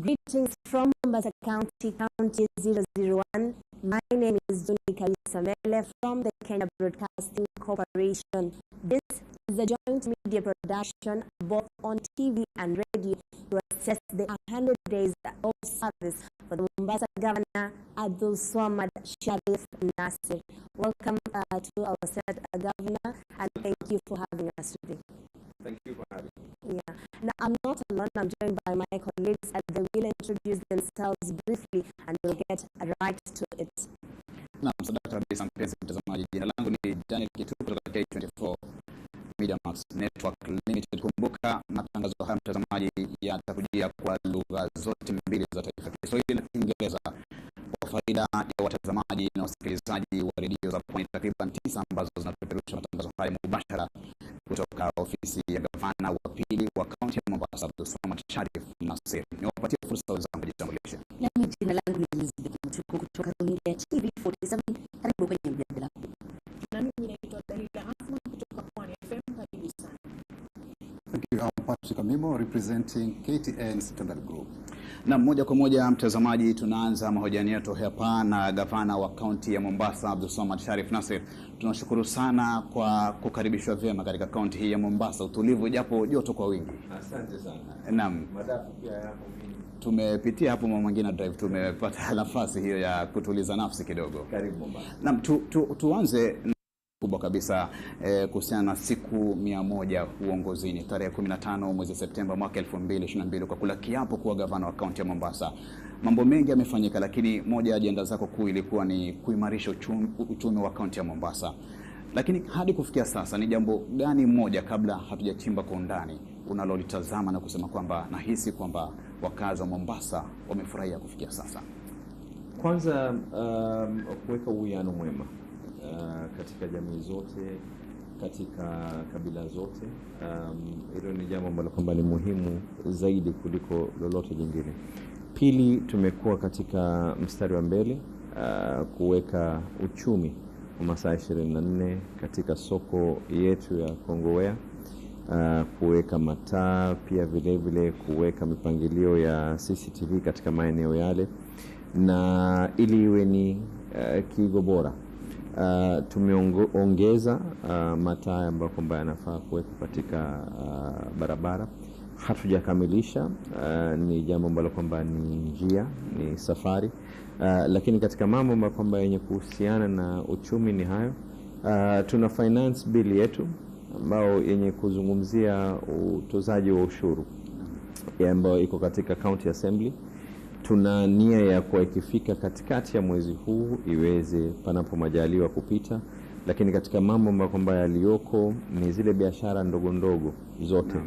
Greetings from Mombasa County, County 001. My name is Juni Kalisamele from the Kenya Broadcasting Corporation. This is a joint media production both on TV and radio to assess the 100 days of service for the Mombasa Governor Abdul Swamad Sharif Nasir. Welcome to our Senate Governor, and thank you for having us today. Thank you for having me. Yeah. Now, I'm not alone. I'm joined by my colleagues, and they will introduce themselves briefly, and we'll get right to it. Naam, sadaka kabisa mpenzi mtazamaji. Jina langu ni Daniel Kituku kutoka K24 Media Max Network Limited. Kumbuka matangazo haya mtazamaji yatakujia kwa lugha zote mbili za taifa, Kiswahili na Kiingereza, kwa faida ya watazamaji na wasikilizaji wa redio za pwani takriban 9 ambazo zinapeperusha matangazo haya mubashara kutoka ofisi ya gavana wa pili wa kaunti ya Mombasa Abdul Swamad Sharif Nasir. Niwapatie fursa wenzangu kujitambulisha. Na jina langu ni Elizabeth Mtuku kutoka runinga ya TV47. Karibu kwenye mjadala. Na mimi naitwa Dalila Ahmed kutoka Pwani FM. Karibu sana. Thank you. I'm Patrick Amimo representing KTN Standard Group. Na moja kwa moja mtazamaji, tunaanza mahojiano yetu hapa na gavana wa kaunti ya Mombasa Abdul Swamad Sharif Nasir. Tunashukuru sana kwa kukaribishwa vyema katika kaunti hii ya Mombasa, utulivu japo joto kwa wingi. Asante sana. Naam. Madafu pia yako mingi. Tumepitia hapo Mwangina Drive, tumepata nafasi hiyo ya kutuliza nafsi kidogo. Karibu Mombasa. Naam, tuanze kubwa kabisa kuhusiana na siku 100 uongozini tarehe 15 mwezi Septemba mwaka 2022 kwa kula kiapo kuwa gavana wa kaunti ya Mombasa. Mambo mengi yamefanyika, lakini moja ya ajenda zako kuu ilikuwa ni kuimarisha uchumi wa kaunti ya Mombasa. Lakini hadi kufikia sasa ni jambo gani moja, kabla hatujachimba kwa undani, unalolitazama na kusema kwamba nahisi kwamba wakazi wa Mombasa wamefurahia kufikia sasa? Kwanza kuweka uwiano mwema katika jamii zote, katika kabila zote. Hilo ni jambo ambalo kwamba ni muhimu zaidi kuliko lolote jingine. Pili, tumekuwa katika mstari wa mbele kuweka uchumi wa masaa 24 katika soko yetu ya Kongowea, kuweka mataa, pia vile vile kuweka mipangilio ya CCTV katika maeneo yale, na ili iwe ni kigo bora. Tumeongeza mataa ambayo kwamba yanafaa kuwekwa katika barabara. Hatujakamilisha, ni jambo ambalo kwamba ni njia, ni safari, lakini katika mambo ambayo kwamba yenye kuhusiana na uchumi ni hayo. Tuna finance bill yetu ambao yenye kuzungumzia utozaji wa ushuru ambayo iko katika county assembly. Tuna nia ya kuwa ikifika katikati ya mwezi huu iweze panapo majaliwa kupita, lakini katika mambo ambayo kwamba yaliyoko ni zile biashara ndogo ndogo zote.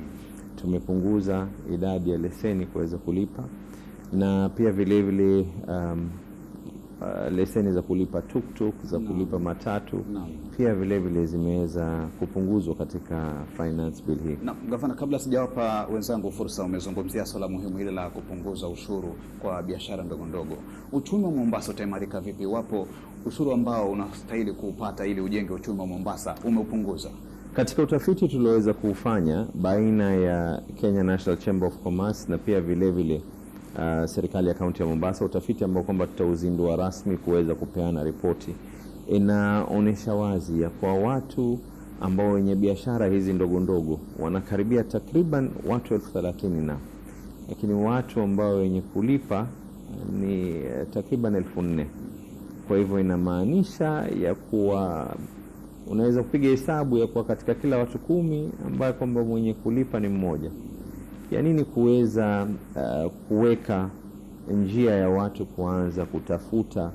Tumepunguza idadi ya leseni kuweza kulipa, na pia vile vile leseni za kulipa tuktuk, za kulipa matatu, pia vile vile zimeweza kupunguzwa katika finance bill hii. Na gavana, kabla sijawapa wenzangu fursa, umezungumzia swala muhimu ile la kupunguza ushuru kwa biashara ndogo ndogo. Uchumi wa Mombasa utaimarika vipi wapo ushuru ambao unastahili kupata ili ujenge uchumi wa Mombasa umeupunguza? Katika utafiti tulioweza kufanya baina ya Kenya National Chamber of Commerce na pia vile vile serikali ya kaunti ya Mombasa, utafiti ambao kwamba tutauzindua rasmi kuweza kupeana ripoti, inaonesha wazi ya kwa watu ambao wenye biashara hizi ndogo ndogo wanakaribia takriban watu 30,000 na, lakini watu ambao wenye kulipa ni takriban 4,000. Kwa hivyo inamaanisha ya kuwa unaweza kupiga hesabu ya kuwa katika kila watu 10 ambao kwamba mwenye kulipa ni mmoja. Ya nini kuweza kuweka njia ya watu kuanza kutafuta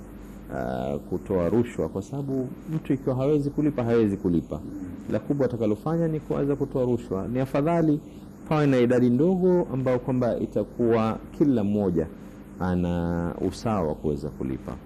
kutoa rushwa, kwa sababu mtu ikiwa hawezi kulipa hawezi kulipa. La kubwa atakalofanya ni kuanza kutoa rushwa. Ni afadhali pawe na idadi ndogo ambao kwamba itakuwa kila mmoja ana usawa kuweza kulipa.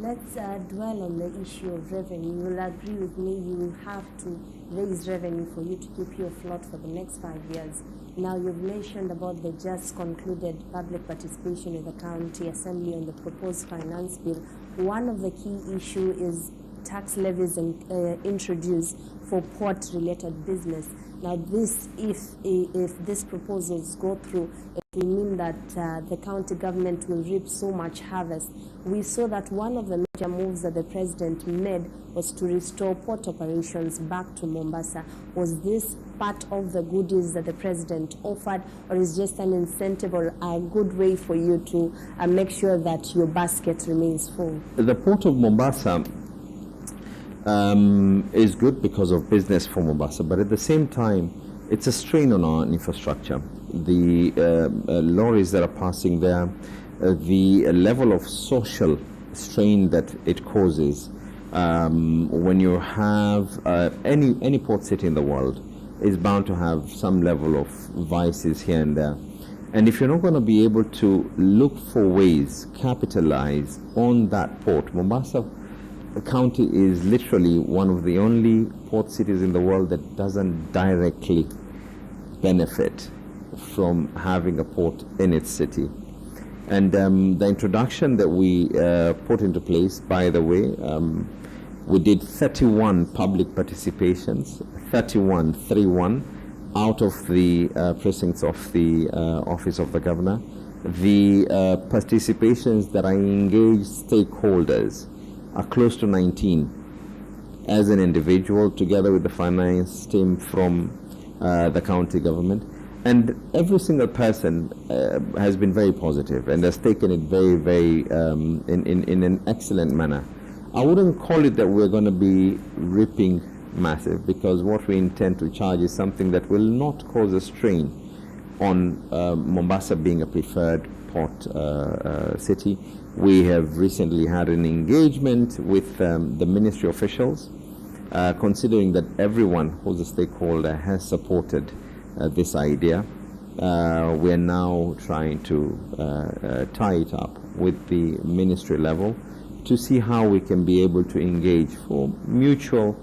Let's dwell on the issue of revenue. You will agree with me, you have to raise revenue for you to keep you afloat for the next 5 years. Now, you've mentioned about the just concluded public participation in the county assembly on the proposed finance bill. One of the key issues is tax levies introduced for port-related business. Now, this, if these proposals go through, it will mean that the county government will reap so much harvest. We saw that one of the major moves that the president made was to restore port operations back to Mombasa. Was this part of the goodies that the president offered, or is just an incentive or a good way for you to make sure that your basket remains full? The port of Mombasa is good because of business for Mombasa, but at the same time, it's a strain on our infrastructure. The lorries that are passing there, the level of social strain that it causes when you have any port city in the world is bound to have some level of vices here and there. And if you're not going to be able to look for ways, capitalize on that port, Mombasa County is literally one of the only port cities in the world that doesn't directly benefit from having a port in its city. And the introduction that we put into place, by the way, we did 31 public participations, 31 out of the precincts of the Office of the Governor. The participations that I engaged stakeholders are close to 19 as an individual, together with the finance team from the county government. And every single person has been very positive and has taken it very, in an excellent manner. I wouldn't call it that we're going to be ripping massive, because what we intend to charge is something that will not cause a strain on Mombasa being a preferred port city. We have recently had an engagement with the ministry officials, considering that everyone who's a stakeholder has supported this idea. We are now trying to tie it up with the ministry level to see how we can be able to engage for mutual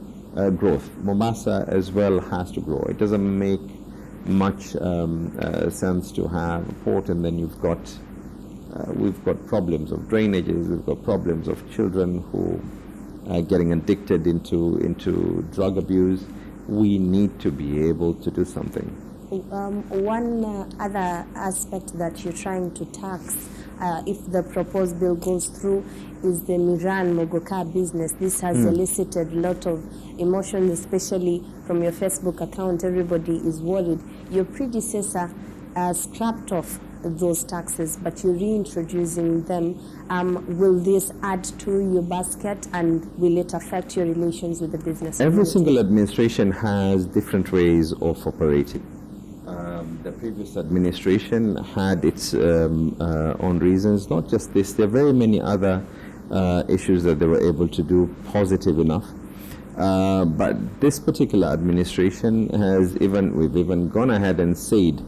growth. Mombasa as well has to grow. It doesn't make much sense to have a port and then we've got problems of drainages, we've got problems of children who are getting addicted into drug abuse. We need to be able to do something. One other aspect that you're trying to tax, if the proposed bill goes through, is the Miran Mogoka business. This has elicited a lot of emotions, especially from your Facebook account. Everybody is worried. Your predecessor scrapped off those taxes, but you're reintroducing them. Will this add to your basket, and will it affect your relations with the business community? Every single administration has different ways of operating. The previous administration had its own reasons, not just this. There are very many other issues that they were able to do positive enough. But this particular administration we've even gone ahead and said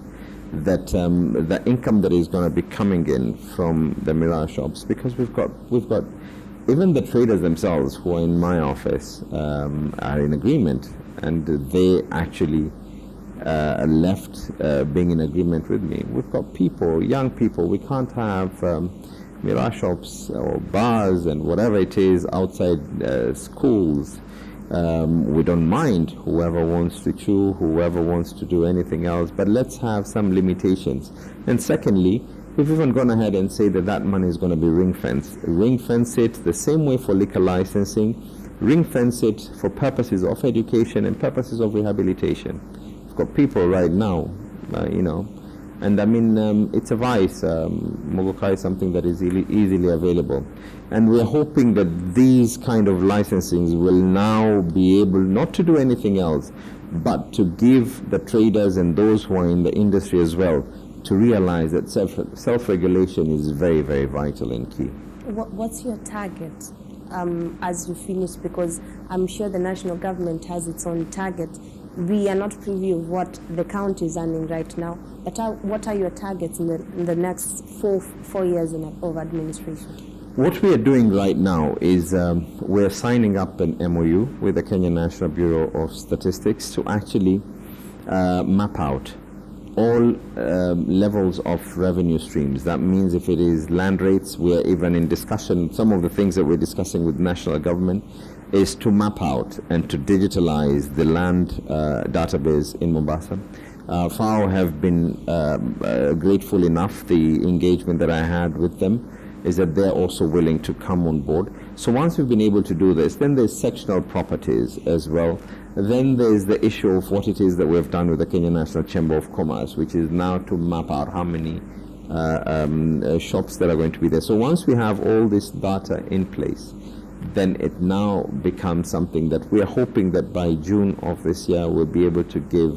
that the income that is going to be coming in from the Mirage shops, because we've got even the traders themselves who are in my office are in agreement, and they actually left being in agreement with me. We've got people, young people. We can't have Mirage shops or bars and whatever it is outside schools. We don't mind whoever wants to chew, whoever wants to do anything else, but let's have some limitations. And secondly, we've even gone ahead and say that money is going to be ring-fenced. Ring-fence it the same way for liquor licensing, ring-fence it for purposes of education and purposes of rehabilitation. We've got people right now, and I mean, it's a vice. Mogoka is something that is easily available. And we're hoping that these kind of licensings will now be able not to do anything else, but to give the traders and those who are in the industry as well to realize that self-regulation is very, very vital and key. What's your target as you finish? Because I'm sure the national government has its own target. We are not privy of what the county is earning right now, but what are your targets in the next four years of administration? What we are doing right now is we're signing up an MOU with the Kenya National Bureau of Statistics to actually map out all levels of revenue streams. That means if it is land rates, we're even in discussion. Some of the things that we're discussing with national government is to map out and to digitalize the land database in Mombasa. FAO have been grateful enough. The engagement that I had with them is that they're also willing to come on board. So once we've been able to do this, then there's sectional properties as well. Then there's the issue of what it is that we've done with the Kenya National Chamber of Commerce, which is now to map out how many shops that are going to be there. So once we have all this data in place, then it now becomes something that we are hoping that by June of this year we'll be able to give.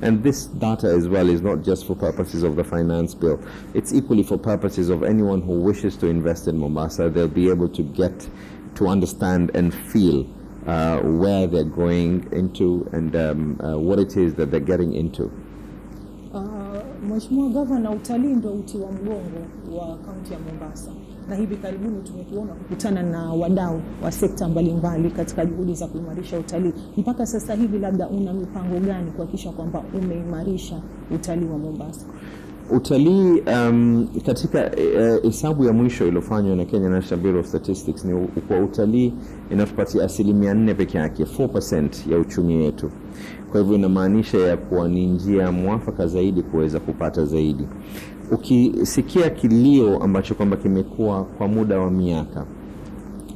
And this data as well is not just for purposes of the finance bill. It's equally for purposes of anyone who wishes to invest in Mombasa. They'll be able to get to understand and feel where they're going into and what it is that they're getting into. Mheshimiwa Gavana, utalii ndio uti wa mgongo wa kaunti ya Mombasa. Na hivi karibuni tumekuona kukutana na wadau wa sekta mbalimbali katika juhudi za kuimarisha utalii. Mpaka sasa hivi labda una mipango gani kuhakikisha kwamba umeimarisha utalii wa Mombasa? Utalii katika hesabu ya mwisho iliyofanywa na Kenya National Bureau of Statistics ni kwa utalii inatupatia 4% peke yake, 4% ya uchumi wetu. Kwa hivyo inamaanisha ya kuwa ni njia mwafaka zaidi kuweza kupata zaidi. Ukisikia kilio ambacho kwamba kimekuwa kwa muda wa miaka,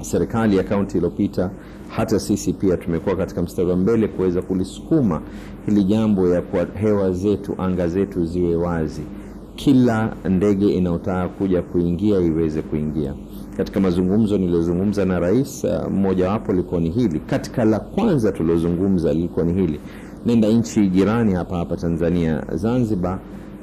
serikali ya kaunti iliyopita, hata sisi pia tumekuwa katika mstari wa mbele kuweza kulisukuma hili jambo ya kwa hewa zetu, anga zetu ziwe wazi. Kila ndege inayotaka kuja kuingia iweze kuingia. Katika mazungumzo nilizozungumza na rais, mmoja wapo liko ni hili. Katika la kwanza tulozungumza liko ni hili. Nenda nchi jirani hapa Tanzania, Zanzibar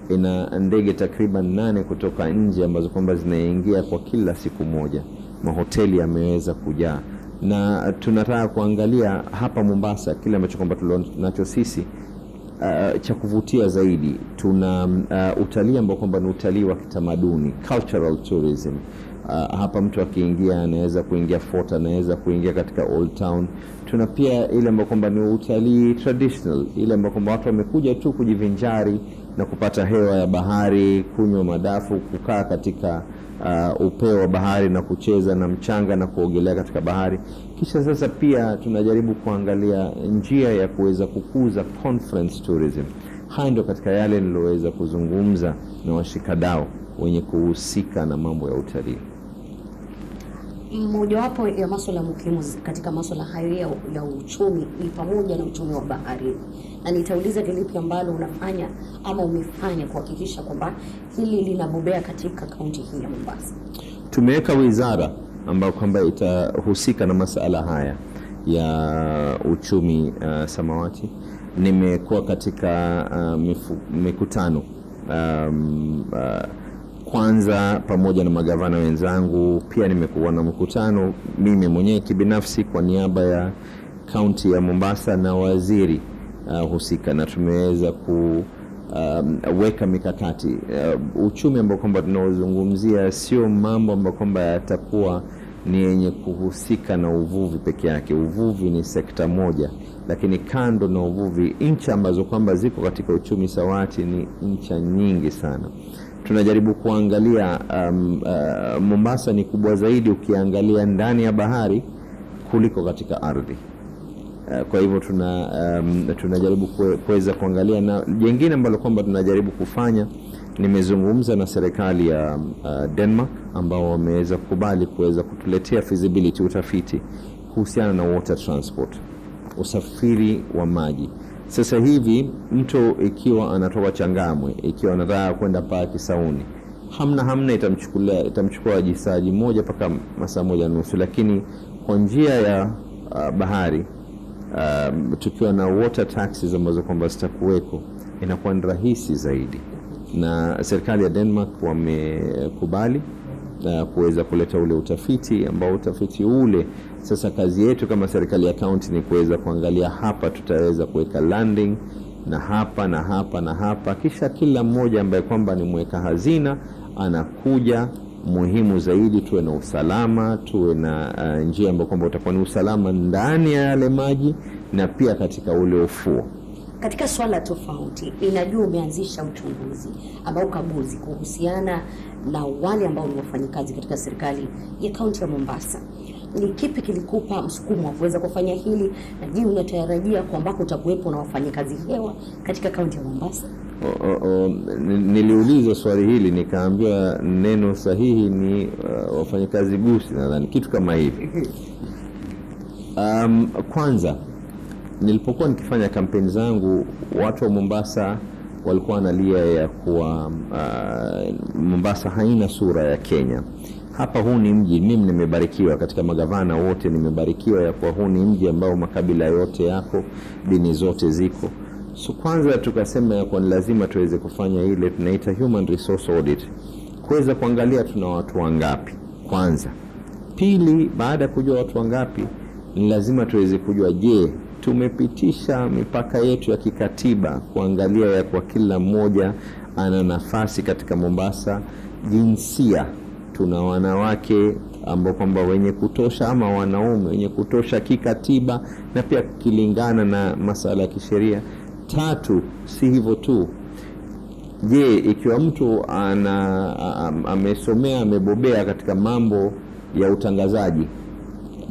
ina ndege takriban 8 kutoka nje ambazo kwamba zinaingia kwa kila siku moja. Mahoteli yameweza kujaa. Na tunataka kuangalia hapa Mombasa kile ambacho kwamba tunacho sisi cha kuvutia zaidi. Tuna utalii ambao kwamba ni utalii wa kitamaduni, cultural tourism. Hapa mtu akiingia anaweza kuingia fort, anaweza kuingia katika Old Town. Tuna pia ile ambayo kwamba ni utalii traditional, ile ambayo kwamba watu wamekuja tu kujivinjari na kupata hewa ya bahari, kunywa madafu, kukaa katika upeo wa bahari na kucheza na mchanga na kuogelea katika bahari. Kisha sasa pia tunajaribu kuangalia njia ya kuweza kukuza conference tourism. Haya ndio katika yale niloweza kuzungumza na washikadau wenye kuhusika na mambo ya utalii. Mojawapo ya masuala muhimu katika masuala hayo ya uchumi ni pamoja na uchumi wa bahari. Na nitauliza lipi ambalo unafanya ama umefanya kuhakikisha kwamba hili linabobea katika kaunti hii ya Mombasa? Tumeweka wizara ambayo kwamba itahusika na masuala haya ya uchumi samawati. Nimekuwa katika mikutano kwanza pamoja na magavana wenzangu. Pia nimekuwa na mkutano mimi mwenyewe kibinafsi kwa niaba ya kaunti ya Mombasa na waziri husika, na tumeweza kuweka mikakati. Uchumi ambao kwamba tunaozungumzia sio mambo ambayo kwamba yatakuwa ni yenye kuhusika na uvuvi peke yake. Uvuvi ni sekta moja, lakini kando na uvuvi, nchi ambazo kwamba ziko katika uchumi sawati ni nchi nyingi sana. Tunajaribu kuangalia Mombasa ni kubwa zaidi ukiangalia ndani ya bahari kuliko katika ardhi. Kwa hivyo tunajaribu kuweza kuangalia, na jingine ambalo kwamba tunajaribu kufanya, nimezungumza na serikali ya Denmark ambao wameweza kukubali kuweza kutuletea feasibility, utafiti kuhusiana na water transport, usafiri wa maji. Sasa hivi mtu ikiwa anatoka Changamwe, ikiwa anataka kwenda paa Kisauni, hamna itamchukua jisaji moja mpaka masaa 1.5, lakini kwa njia ya bahari tukiwa na water taxis ambazo kwamba zitakuweko, inakuwa ni rahisi zaidi. Na serikali ya Denmark wamekubali kuweza kuleta ule utafiti ambao utafiti ule sasa kazi yetu kama serikali ya county ni kuweza kuangalia hapa tutaweza kuweka landing na hapa na hapa na hapa, kisha kila mmoja ambaye kwamba ni mweka hazina anakuja. Muhimu zaidi tuwe na usalama, tuwe na njia ambayo kwamba utakuwa ni usalama ndani ya yale maji na pia katika ule ufuo. katika swala tofauti, inajua umeanzisha uchunguzi ama ukaguzi kuhusiana na wale ambao ni wafanyikazi katika serikali ya kaunti ya Mombasa. Ni kipi kilikupa msukumo wa kuweza kufanya hili, na je, unatarajia kwamba utakuwepo na wafanyikazi hewa katika kaunti ya Mombasa? Niliuliza swali hili nikaambiwa neno sahihi ni wafanyikazi gusi, nadhani kitu kama hivi. Kwanza nilipokuwa nikifanya kampeni zangu, watu wa Mombasa walikuwa wanalia ya kuwa Mombasa haina sura ya Kenya. Hapa huu ni mji, mimi nimebarikiwa katika magavana wote, nimebarikiwa ya kuwa huu ni mji ambao makabila yote yako, dini zote ziko. So kwanza tukasema ya kuwa ni lazima tuweze kufanya ile tunaita human resource audit, kuweza kuangalia tuna watu wangapi kwanza. Pili, baada ya kujua watu wangapi, ni lazima tuweze kujua, je, tumepitisha mipaka yetu ya kikatiba kuangalia ya kwa kila mmoja ana nafasi katika Mombasa. Jinsia, tuna wanawake ambao kwamba wenye kutosha ama wanaume wenye kutosha kikatiba na pia kilingana na masala ya kisheria. Tatu, si hivyo tu, je, ikiwa mtu amesomea amebobea katika mambo ya utangazaji,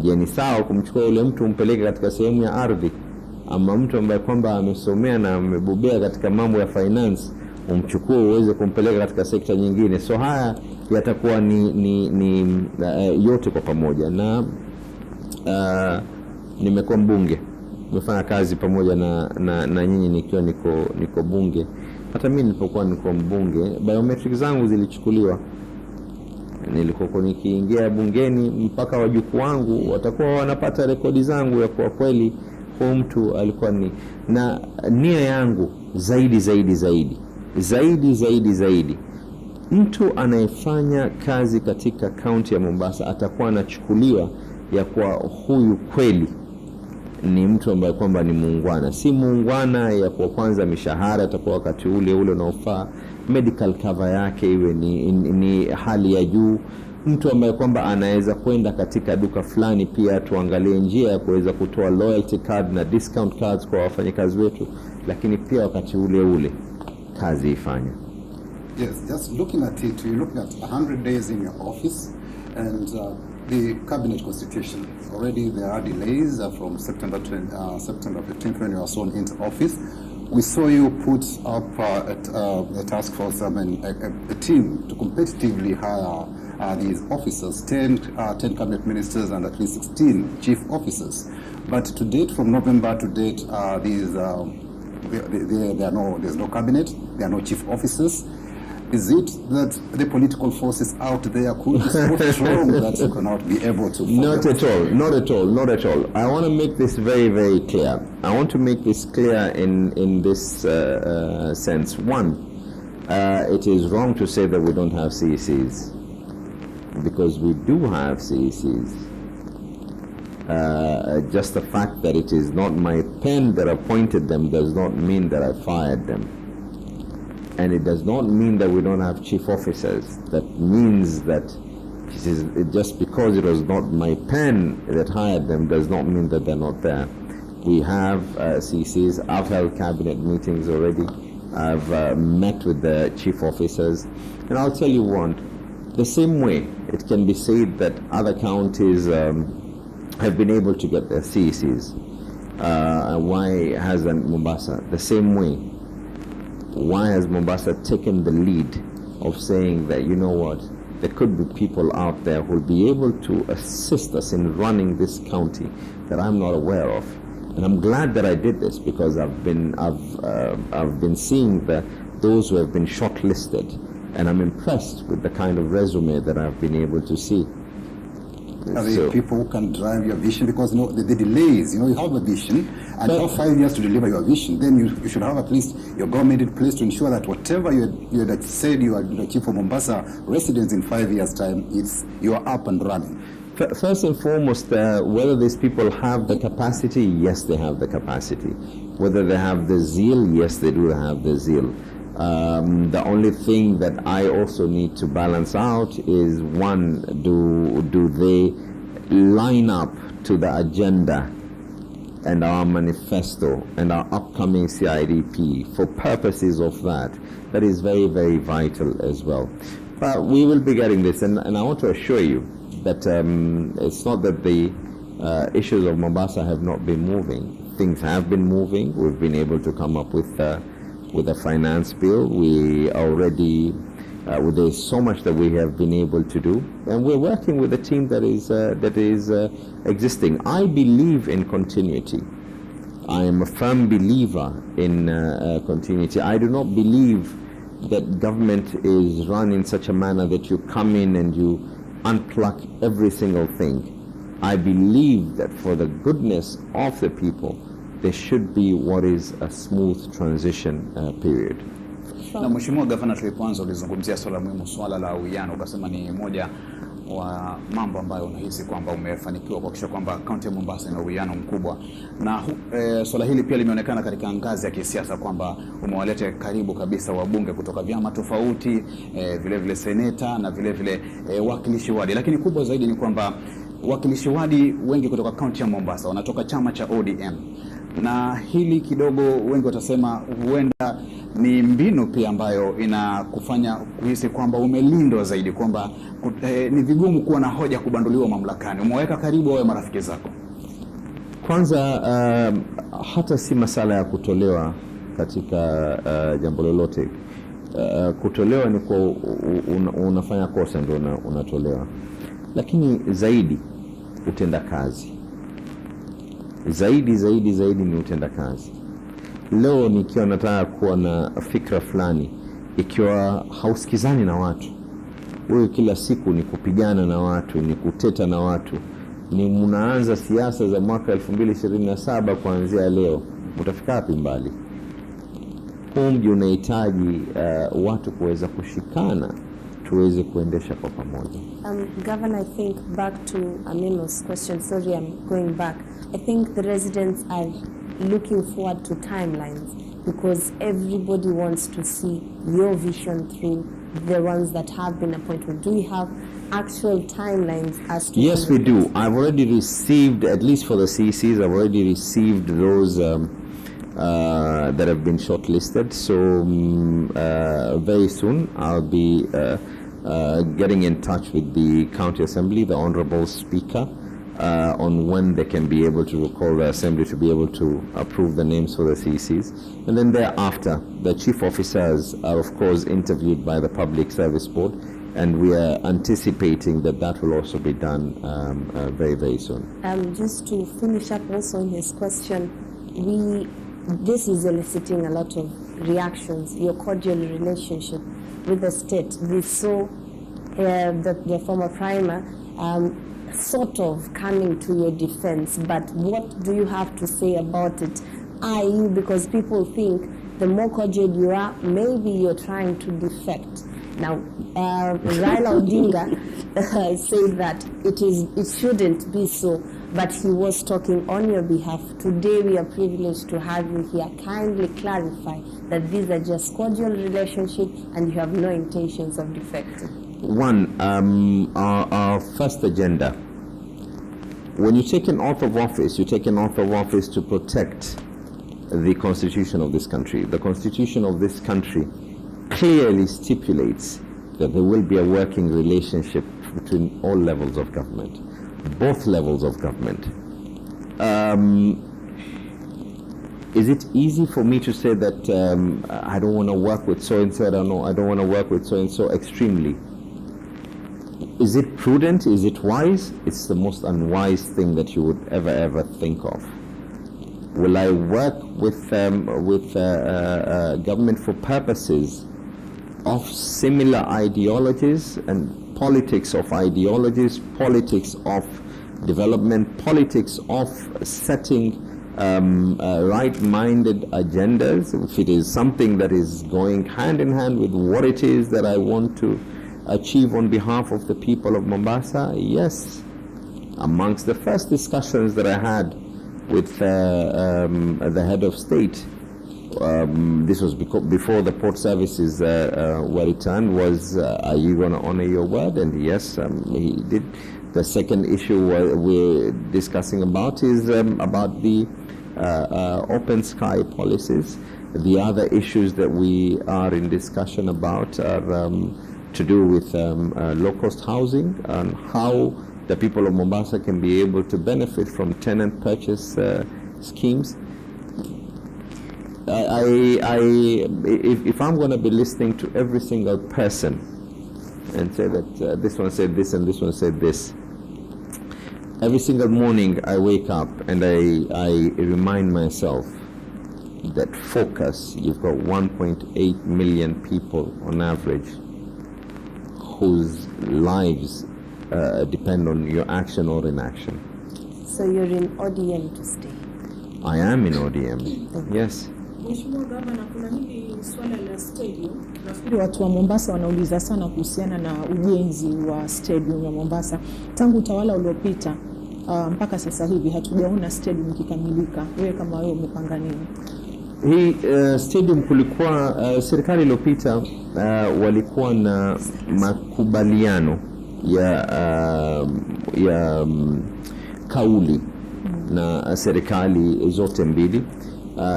je, ni sawa kumchukua yule mtu umpeleke katika sehemu ya ardhi? Ama mtu ambaye kwamba amesomea na amebobea katika mambo ya finance umchukue uweze kumpeleka katika sekta nyingine? So haya yatakuwa ni yote kwa pamoja. Na nimekuwa mbunge, nimefanya kazi pamoja na nyinyi nikiwa niko bunge. Hata mimi nilipokuwa niko mbunge, biometric zangu zilichukuliwa. Nilikuwa nikiingia bungeni, mpaka wajukuu wangu watakuwa wanapata rekodi zangu ya kwa kweli huyu mtu alikuwa ni. Na nia yangu zaidi, mtu anayefanya kazi katika kaunti ya Mombasa atakuwa anachukuliwa ya kwa huyu kweli ni mtu ambaye kwamba ni muungwana. Si muungwana ya kwa kwanza mishahara atakuwa wakati ule unaofaa, medical cover yake iwe ni hali ya juu, mtu ambaye kwamba anaweza kwenda katika duka fulani, pia tuangalie njia ya kuweza kutoa loyalty card na discount cards kwa wafanyakazi wetu, lakini pia wakati ule kazi ifanye. Yes, just looking at it, you're looking at 100 days in your office and the cabinet constitution. Already there are delays from September 15th when you are sworn into office. We saw you put up a task force, a team to competitively hire these officers, 10 cabinet ministers and at least 16 chief officers. But to date, from November to date, there's no cabinet, there are no chief officers. Is it that the political forces out there could be so strong that you cannot be able to? Not at all. I want to make this very, very clear. I want to make this clear in this sense. One, it is wrong to say that we don't have CECs, because we do have CECs. Just the fact that it is not my pen that appointed them does not mean that I fired them. And it does not mean that we don't have chief officers. That means that just because it was not my pen that hired them does not mean that they're not there. We have CCs. I've held cabinet meetings already. I've met with the chief officers. And I'll tell you one, the same way it can be said that other counties have been able to get their CCs. Why hasn't Mombasa? The same way. Why has Mombasa taken the lead of saying that, you know what, there could be people out there who will be able to assist us in running this county that I'm not aware of? And I'm glad that I did this, because I've been seeing those who have been shortlisted, and I'm impressed with the kind of resume that I've been able to see. Are there people who can drive your vision? Because the delays, you have a vision and you have 5 years to deliver your vision. Then you should have at least your government in place to ensure that whatever you had said you are the chief of Mombasa residents in 5 years' time, you are up and running. First and foremost, whether these people have the capacity, yes, they have the capacity. Whether they have the zeal, yes, they do have the zeal. The only thing that I also need to balance out is, one, do they line up to the agenda and our manifesto and our upcoming CIDP for purposes of that is very, very vital as well. But we will be getting this, and I want to assure you that it's not that the issues of Mombasa have not been moving. Things have been moving. We've been able to come up with a finance bill. We already there's so much that we have been able to do, and we're working with a team that is existing. I believe in continuity. I am a firm believer in continuity. I do not believe that government is run in such a manner that you come in and you unplug every single thing. I believe that for the goodness of the people, there should be what is a smooth transition period. Na Mheshimiwa Gavana, tulipoanza ulizungumzia swala muhimu, swala la uwiano, ukasema ni moja wa mambo ambayo unahisi kwamba umefanikiwa kuhakikisha kwamba kaunti ya Mombasa ina uwiano mkubwa, na swala hili pia limeonekana katika ngazi ya kisiasa kwamba umewaleta karibu kabisa wabunge kutoka vyama tofauti, vile vile seneta na vile vile wakilishi wadi, lakini kubwa zaidi ni kwamba wakilishi wadi wengi kutoka kaunti ya Mombasa wanatoka chama cha ODM, na hili kidogo wengi watasema huenda ni mbinu pia ambayo inakufanya kuhisi kwamba umelindwa zaidi, kwamba ni vigumu kuwa na hoja kubanduliwa mamlakani. Umeweka karibu wawe marafiki zako. Kwanza hata si masala ya kutolewa katika jambo lolote. Kutolewa ni kwa unafanya kosa ndio unatolewa, lakini zaidi utenda kazi. Zaidi ni utenda kazi. Leo nikiwa nataka kuwa na fikra fulani, ikiwa hausikizani na watu, wewe kila siku ni kupigana na watu, ni kuteta na watu, ni mnaanza siasa za mwaka 2027 kuanzia leo, utafika wapi mbali? Mji unahitaji watu kuweza kushikana tuweze kuendesha kwa pamoja. Governor, I think back to Amino's question, sorry I'm going back. I think the residents are looking forward to timelines because everybody wants to see your vision through the ones that have been appointed. Do we have actual timelines as to... Yes, we do. I've already received, at least for the CCs, I've already received those that have been shortlisted. So very soon I'll be getting in touch with the County Assembly, the Honourable Speaker, on when they can be able to recall the Assembly to be able to approve the names for the CCs. And then thereafter, the chief officers are of course interviewed by the Public Service Board, and we are anticipating that that will also be done very, very soon. Just to finish up also in his question, this is eliciting a lot of reactions, your cordial relationship with the state. We saw the former primer sort of coming to your defense, but what do you have to say about it? Because people think the more cordial you are, maybe you're trying to defect. Now, Raila Odinga said that it shouldn't be so, but he was talking on your behalf. Today we are privileged to have you here. Kindly clarify that these are just cordial relationships and you have no intentions of defecting. One, our first agenda. When you take an oath of office, you take an oath of office to protect the constitution of this country. The constitution of this country clearly stipulates that there will be a working relationship between all levels of government, both levels of government. Is it easy for me to say that I don't want to work with so-and-so, I don't want to work with so-and-so? Extremely. Is it prudent? Is it wise? It's the most unwise thing that you would ever think of. Will I work with government for purposes of similar ideologies and politics of ideologies, politics of development, politics of setting right-minded agendas? If it is something that is going hand in hand with what it is that I want to achieve on behalf of the people of Mombasa, yes. Amongst the first discussions that I had with the head of state, this was before the port services were returned, was are you going to honor your word? And yes, he did. The second issue we're discussing about is about the open sky policies. The other issues that we are in discussion about are to do with low-cost housing and how the people of Mombasa can be able to benefit from tenant purchase schemes. If I'm going to be listening to every single person and say that this one said this and this one said this, every single morning I wake up and I remind myself that focus, you've got 1.8 million people on average whose lives depend on your action or inaction. So you're in ODM to stay? I am in ODM, yes. Mheshimiwa Gavana, kuna hili swala la stadium. Nafikiri watu wa Mombasa wanauliza sana kuhusiana na ujenzi wa stadium ya Mombasa. Tangu utawala uliopita mpaka sasa hivi hatujaona stadium ikikamilika. Wewe kama wewe umepanga nini? Hii stadium kulikuwa serikali iliyopita walikuwa na makubaliano ya kauli na serikali zote mbili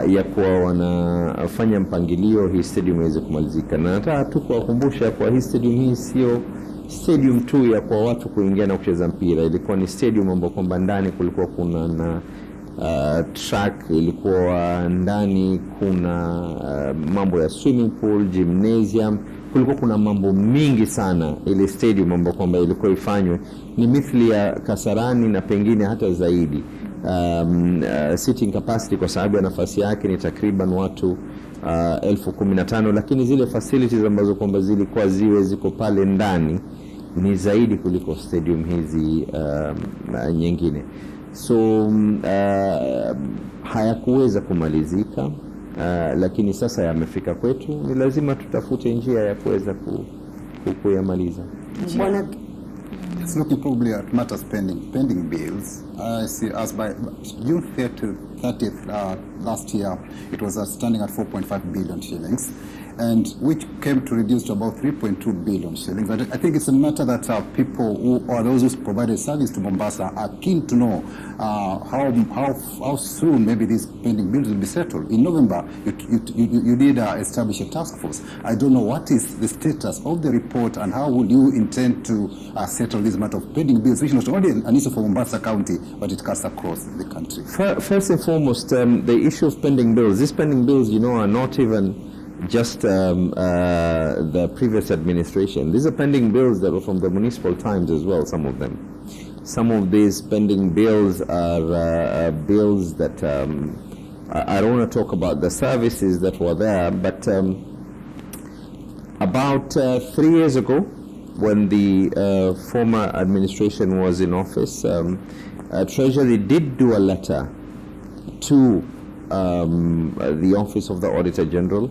ya kuwa wanafanya mpangilio hii stadium iweze kumalizika, na nataka tu kuwakumbusha kwa hii stadium hii sio stadium tu ya kwa watu kuingia na kucheza mpira. Ilikuwa ni stadium ambapo kwamba ndani kulikuwa kuna na track, ilikuwa ndani kuna mambo ya swimming pool, gymnasium, kulikuwa kuna mambo mingi sana. Ile stadium ambapo kwamba ilikuwa ifanywe ni mithili ya Kasarani na pengine hata zaidi. Sitting capacity kwa sababu ya nafasi yake ni takriban watu 15,000, lakini zile facilities ambazo kwamba zilikuwa ziko pale ndani ni zaidi kuliko stadium hizi nyingine. So hayakuweza kumalizika, lakini sasa yamefika kwetu, ni lazima tutafute njia ya kuweza kuyamaliza. It's looking probably at matters pending bills. I see as by June 30th last year, it was standing at 4.5 billion shillings, and which came to reduce to about 3.2 billion shillings. I think it's a matter that people who or those who provided service to Mombasa are keen to know how soon maybe these pending bills will be settled. In November, you did establish a task force. I don't know what is the status of the report and how will you intend to settle this matter of pending bills, which not only an issue for Mombasa County, but it cuts across the country. First and foremost, the issue of pending bills. These pending bills, are not even just the previous administration. These are pending bills that were from the municipal times as well, some of them. Some of these pending bills are bills that I don't want to talk about the services that were there, but about 3 years ago, when the former administration was in office, Treasury did do a letter to the Office of the Auditor General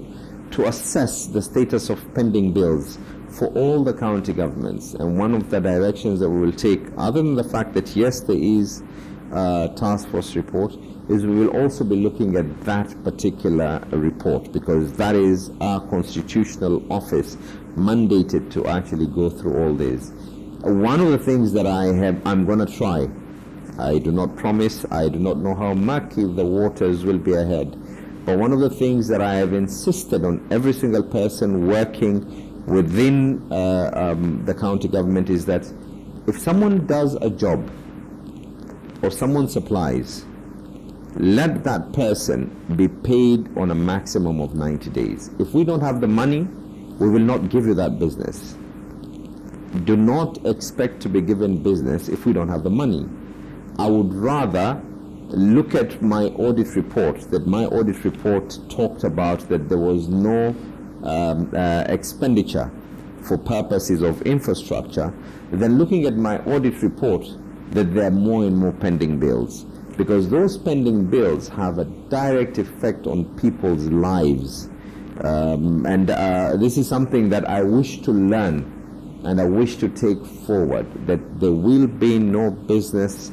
to assess the status of pending bills for all the county governments. And one of the directions that we will take, other than the fact that yes, there is a task force report, is we will also be looking at that particular report, because that is our constitutional office mandated to actually go through all this. One of the things that I'm going to try, I do not promise, I do not know how murky the waters will be ahead, but one of the things that I have insisted on every single person working within the county government is that if someone does a job or someone supplies, let that person be paid on a maximum of 90 days. If we don't have the money, we will not give you that business. Do not expect to be given business if we don't have the money. I would rather look at my audit report, that my audit report talked about that there was no expenditure for purposes of infrastructure, than looking at my audit report that there are more and more pending bills. Because those pending bills have a direct effect on people's lives. This is something that I wish to learn and I wish to take forward, that there will be no business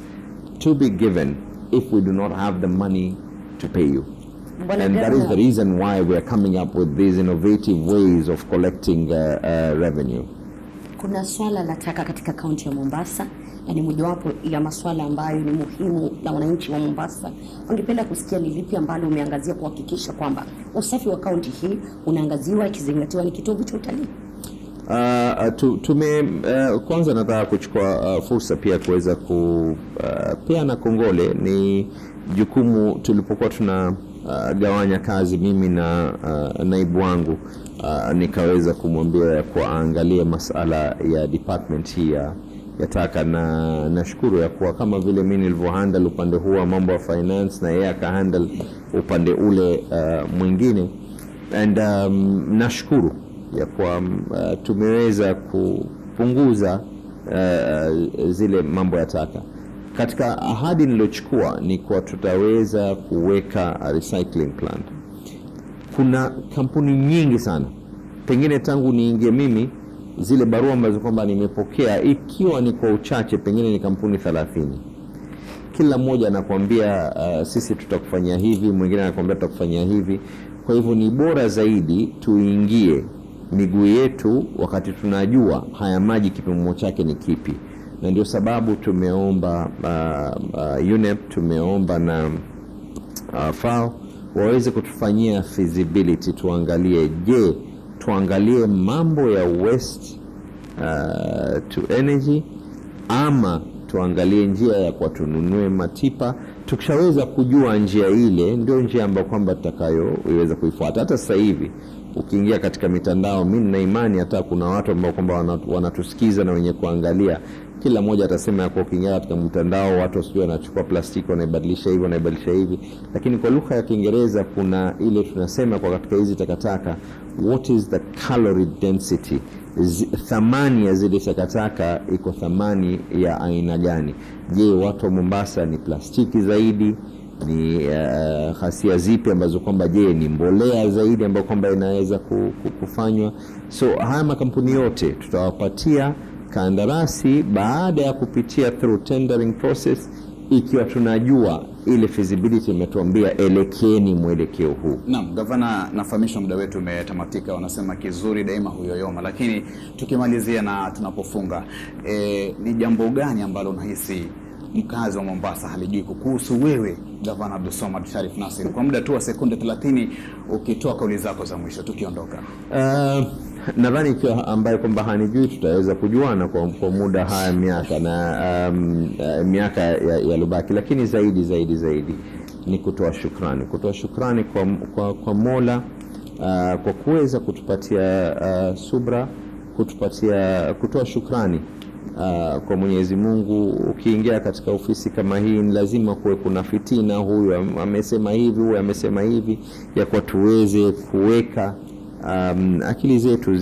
to be given if we do not have the money to pay you. And that is the reason why we are coming up with these innovative ways of collecting revenue. Kuna swala la taka katika kaunti ya Mombasa na ni mojawapo ya masuala ambayo ni muhimu na wananchi wa Mombasa. Wangependa kusikia ni lipi ambalo umeangazia kuhakikisha kwamba usafi wa kaunti hii unaangaziwa ikizingatiwa ni kitovu cha utalii? Kwanza nataka kuchukua fursa pia kuweza kupeana kongole. Ni jukumu tulipokuwa tunagawanya kazi mimi na naibu wangu, nikaweza kumwambia kwa angalie masala ya department hii ya taka, na nashukuru ya kuwa kama vile mimi nilivyohandle upande huu wa mambo ya finance na yeye akahandle upande ule mwingine, and nashukuru ya kwa tumeweza kupunguza zile mambo ya taka. Katika ahadi nilochukua ni kwa tutaweza kuweka recycling plant. Kuna kampuni nyingi sana, pengine tangu niingie mimi zile barua ambazo kwamba nimepokea, ikiwa ni kwa uchache pengine ni kampuni 30. Kila mmoja anakuambia sisi tutakufanyia hivi, mwingine anakuambia tutakufanyia hivi. Kwa hivyo ni bora zaidi tuingie miguu yetu wakati tunajua haya maji kipimo chake ni kipi, na ndio sababu tumeomba UNEP, tumeomba na FAO waweze kutufanyia feasibility, tuangalie tuangalie mambo ya waste to energy, ama tuangalie njia ya kwa tununue matipa. Tukishaweza kujua njia ile, ndio njia ambayo kwamba tutakayoiweza kuifuata. Hata sasa hivi ukiingia katika mitandao, mimi na imani hata kuna watu ambao kwamba wanatusikiza na wenye kuangalia, kila mmoja atasema kwa ukiingia katika mtandao watu wasijue wanachukua plastiki wanaibadilisha hivi, lakini kwa lugha ya Kiingereza kuna ile tunasema kwa katika hizi takataka, what is the calorie density, thamani ya zile takataka iko thamani ya aina gani? Je, watu wa Mombasa ni plastiki zaidi, ni ghasia zipi ambazo kwamba je ni mbolea zaidi ambayo kwamba inaweza kufanywa? So haya makampuni yote tutawapatia kandarasi baada ya kupitia through tendering process, ikiwa tunajua ile feasibility imetuambia elekeni mwelekeo huu. Naam, gavana, nafahamishwa muda wetu umetamatika. Wanasema kizuri daima huyoyoma, lakini tukimalizia na tunapofunga, ni jambo gani ambalo unahisi mkazi wa Mombasa halijui kuhusu wewe Gavana Abdulswamad Sharif Nassir? Kwa muda tu wa sekunde 30 ukitoa kauli zako za mwisho tukiondoka. Nadhani ikiwa ambaye kwamba hanijui tutaweza kujuana kwa muda haya miaka na miaka ya lubaki, lakini zaidi ni kutoa shukrani kwa Mola kwa kuweza kutupatia subra, kutoa shukrani kwa Mwenyezi Mungu. Ukiingia katika ofisi kama hii ni lazima kuwe kuna fitina, huyu amesema hivi, huyu amesema hivi, ya kwa tuweze kuweka akili zetu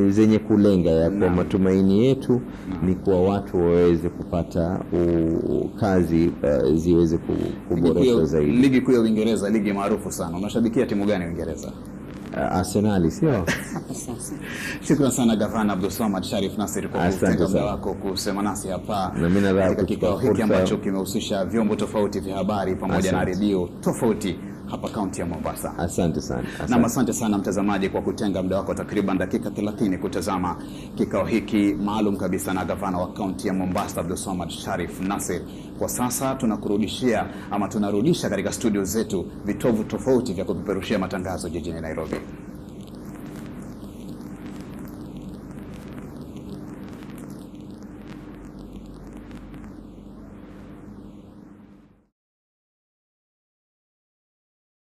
zenye kulenga ya kwa matumaini yetu ni kwa watu waweze kupata kazi ziweze kuboreshwa zaidi. Ligi kuu ya Uingereza, ligi maarufu sana. Unashabikia timu gani Uingereza? Arsenal, sio? Shukrani sana Gavana Abdulswamad Sharif Nassir kwa kutenga muda wako kusema nasi hapa katika kikao hiki ambacho kimehusisha vyombo tofauti vya habari pamoja na redio tofauti hapa kaunti ya Mombasa. Asante sana. Na asante sana mtazamaji kwa kutenga muda wako takriban dakika 30 kutazama kikao hiki maalum kabisa na gavana wa kaunti ya Mombasa Abdulswamad Sharif Nassir. Kwa sasa tunarudisha katika studio zetu vitovu tofauti vya kupeperushia matangazo jijini Nairobi.